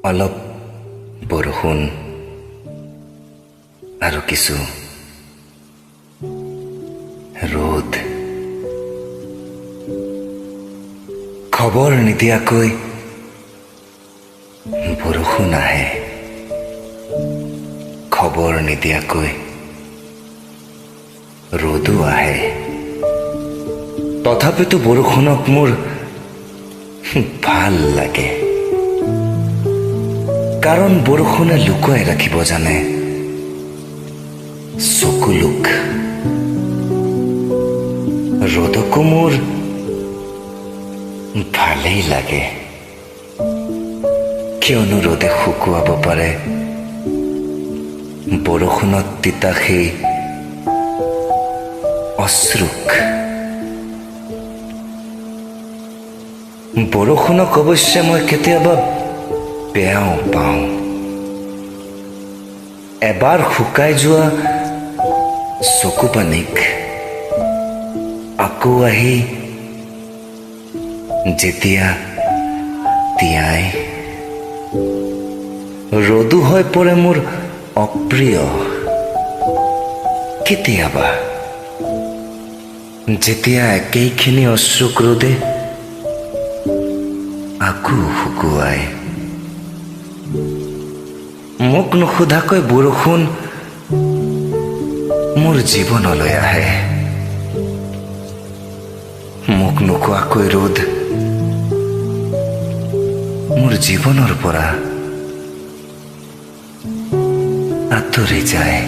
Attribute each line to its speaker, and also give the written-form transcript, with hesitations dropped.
Speaker 1: অলপ বৰষুণ আৰু কিছু ৰ'দ। খবৰ নিদিয়াকৈ বৰষুণ আহে, খবৰ নিদিয়াকৈ ৰ'দো আহে। তথাপিতো বৰষুণক মোৰ ভাল লাগে, কাৰণ বৰষুণে লুকুৱাই ৰাখিব জানে চকুলোক। ৰ'দকো মোৰ ভালেই লাগে, কিয়নো ৰ'দে শুকুৱাব পাৰে বৰষুণত তিতা সেই অশ্ৰুক। বৰষুণক অৱশ্যে মই কেতিয়াবা বেয়াও পাওঁ। এবাৰ শুকাই যোৱা চকু পানীক আকৌ আহি যেতিয়া তিয়াই, ৰ'দো হৈ পৰে মোৰ অপ্ৰিয়। কেতিয়াবা যেতিয়া একেইখিনি অশ্ৰুক ৰ'দে আকৌ শুকুৱাই। মোক নুসুধাকৈ বৰষুণ মোৰ জীৱনলৈ আহে, মোক নোকোৱাকৈ ৰ'দ মোৰ জীৱনৰ পৰা আঁতৰি যায়।